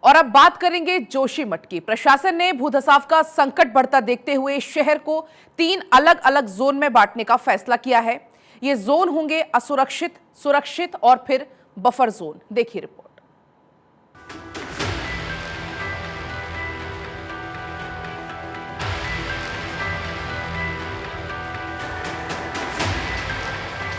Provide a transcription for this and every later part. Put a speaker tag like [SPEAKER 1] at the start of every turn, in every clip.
[SPEAKER 1] और अब बात करेंगे जोशीमठ की। प्रशासन ने भूधसाव का संकट बढ़ता देखते हुए शहर को 3 अलग अलग जोन में बांटने का फैसला किया है। ये जोन होंगे असुरक्षित, सुरक्षित और फिर बफर जोन। देखिए रिपोर्ट।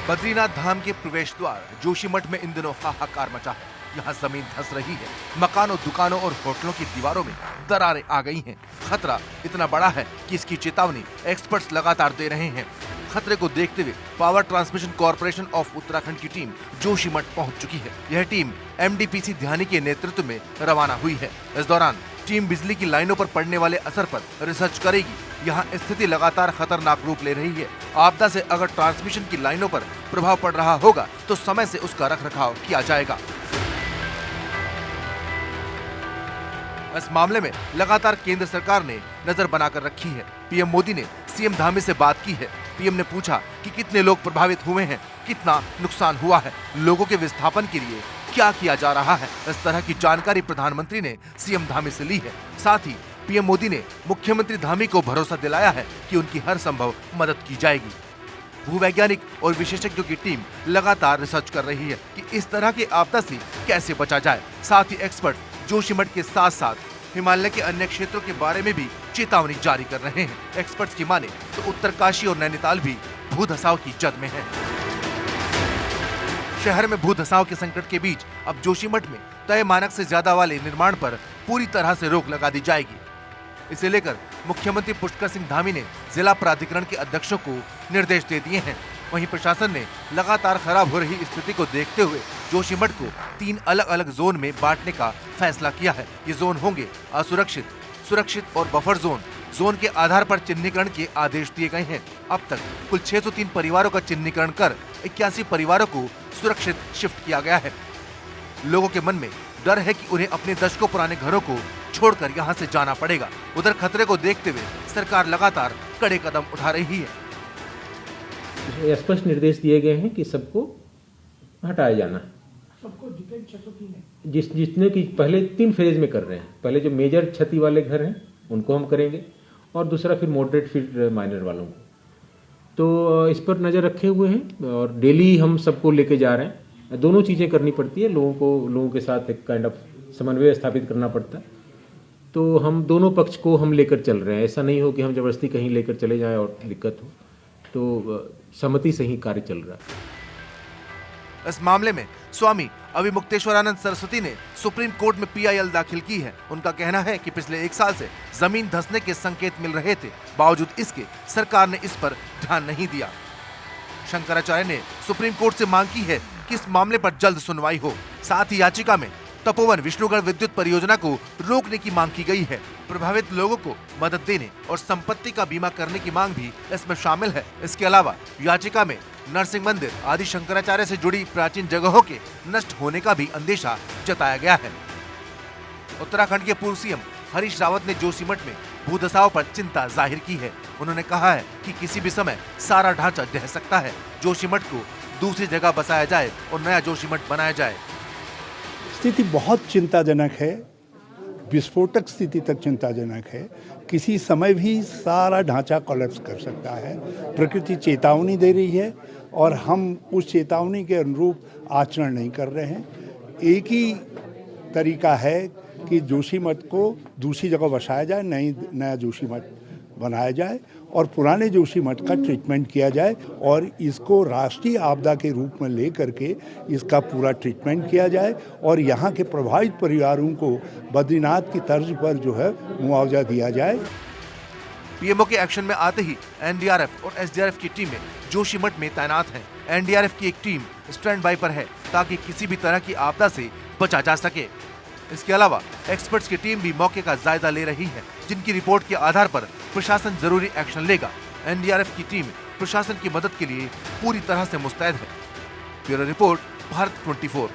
[SPEAKER 2] बद्रीनाथ धाम के प्रवेश द्वार जोशीमठ में इन दिनों हाहाकार मचा है। यहाँ जमीन धंस रही है, मकानों, दुकानों और होटलों की दीवारों में दरारें आ गई हैं। खतरा इतना बड़ा है कि इसकी चेतावनी एक्सपर्ट्स लगातार दे रहे हैं। खतरे को देखते हुए power transmission corporation of Uttarakhand की टीम जोशीमठ पहुंच चुकी है। यह टीम MDPC ध्यानी के नेतृत्व में रवाना हुई है। इस दौरान टीम बिजली की लाइनों पर पड़ने वाले असर पर रिसर्च करेगी। यहाँ स्थिति लगातार खतरनाक रूप ले रही है। आपदा से अगर ट्रांसमिशन की लाइनों पर प्रभाव पड़ रहा होगा तो समय से उसका रखरखाव किया जाएगा। इस मामले में लगातार केंद्र सरकार ने नजर बनाकर रखी है। PM मोदी ने CM धामी से बात की है। PM ने पूछा कि कितने लोग प्रभावित हुए हैं, कितना नुकसान हुआ है, लोगों के विस्थापन के लिए क्या किया जा रहा है। इस तरह की जानकारी प्रधानमंत्री ने CM धामी से ली है। साथ ही PM मोदी ने मुख्यमंत्री धामी को भरोसा दिलाया है कि उनकी हर संभव मदद की जाएगी। भूवैज्ञानिक और विशेषज्ञों की टीम लगातार रिसर्च कर रही है कि इस तरह की आपदा से कैसे बचा जाए। साथ ही एक्सपर्ट जोशीमठ के साथ साथ हिमालय के अन्य क्षेत्रों के बारे में भी चेतावनी जारी कर रहे हैं। एक्सपर्ट्स की माने तो उत्तरकाशी और नैनीताल भी भूधसाव की जद में है। शहर में भूधसाव के संकट के बीच अब जोशीमठ में तय मानक से ज्यादा वाले निर्माण पर पूरी तरह से रोक लगा दी जाएगी। इसे लेकर मुख्यमंत्री पुष्कर सिंह धामी ने जिला प्राधिकरण के अध्यक्षों को निर्देश दे दिए हैं। वहीं प्रशासन ने लगातार खराब हो रही स्थिति को देखते हुए जोशीमठ को 3 अलग अलग जोन में बांटने का फैसला किया है। ये जोन होंगे असुरक्षित, सुरक्षित और बफर जोन। जोन के आधार पर चिन्हीकरण के आदेश दिए गए हैं। अब तक कुल 603 परिवारों का चिन्हीकरण कर 81 परिवारों को सुरक्षित शिफ्ट किया गया है। लोगों के मन में डर है कि उन्हें अपने दशकों पुराने घरों को छोड़कर यहां से जाना पड़ेगा। उधर खतरे को देखते हुए सरकार लगातार कड़े कदम उठा रही है।
[SPEAKER 3] स्पष्ट निर्देश दिए गए हैं कि सबको हटाया जाना है।
[SPEAKER 4] सबको डिटेन 603 है।
[SPEAKER 3] जितने की पहले 3 फेज में कर रहे हैं। पहले जो मेजर क्षति वाले घर हैं उनको हम करेंगे और दूसरा फिर मॉडरेट फिर माइनर वालों को। तो इस पर नज़र रखे हुए हैं और डेली हम सबको लेके जा रहे हैं। दोनों चीज़ें करनी पड़ती है। लोगों के साथ एक काइंड ऑफ समन्वय स्थापित करना पड़ता है। तो हम दोनों पक्ष को हम लेकर चल रहे हैं। ऐसा नहीं हो कि हम जबरदस्ती कहीं लेकर चले जाएं और दिक्कत हो। तो सहमति से ही कार्य चल रहा है।
[SPEAKER 2] इस मामले में स्वामी अविमुक्तेश्वरानंद सरस्वती ने सुप्रीम कोर्ट में PIL दाखिल की है। उनका कहना है कि पिछले 1 साल से जमीन धंसने के संकेत मिल रहे थे, बावजूद इसके सरकार ने इस पर ध्यान नहीं दिया। शंकराचार्य ने सुप्रीम कोर्ट से मांग की है कि इस मामले पर जल्द सुनवाई हो। साथ ही याचिका में तपोवन विष्णुगढ़ विद्युत परियोजना को रोकने की मांग की गई है। प्रभावित लोगों को मदद देने और संपत्ति का बीमा करने की मांग भी इसमें शामिल है। इसके अलावा याचिका में नरसिंह मंदिर आदि शंकराचार्य से जुड़ी प्राचीन जगहों के नष्ट होने का भी अंदेशा जताया गया है। उत्तराखंड के पूर्व CM हरीश रावत ने जोशीमठ में भूधसाव पर चिंता जाहिर की है। उन्होंने कहा है कि किसी भी समय सारा ढांचा ढह सकता है। जोशीमठ को दूसरी जगह बसाया जाए और नया जोशीमठ बनाया जाए।
[SPEAKER 4] स्थिति बहुत चिंताजनक है, विस्फोटक स्थिति तक चिंताजनक है। किसी समय भी सारा ढांचा कोलैप्स कर सकता है। प्रकृति चेतावनी दे रही है और हम उस चेतावनी के अनुरूप आचरण नहीं कर रहे हैं। एक ही तरीका है कि जोशीमठ को दूसरी जगह बसाया जाए, नया जोशीमठ बनाया जाए और पुराने जोशीमठ का ट्रीटमेंट किया जाए और इसको राष्ट्रीय आपदा के रूप में ले करके इसका पूरा ट्रीटमेंट किया जाए और यहाँ के प्रभावित परिवारों को बद्रीनाथ की तर्ज पर जो है मुआवजा दिया जाए।
[SPEAKER 2] PMO के एक्शन में आते ही NDRF और SDRF की टीमें जोशीमठ में तैनात हैं। NDRF की एक टीम स्टैंड बाय पर है ताकि किसी भी तरह की आपदा से बचा जा सके। इसके अलावा एक्सपर्ट्स की टीम भी मौके का जायजा ले रही है, जिनकी रिपोर्ट के आधार पर प्रशासन जरूरी एक्शन लेगा। NDRF की टीम प्रशासन की मदद के लिए पूरी तरह से मुस्तैद है। Bureau report, Bharat 24।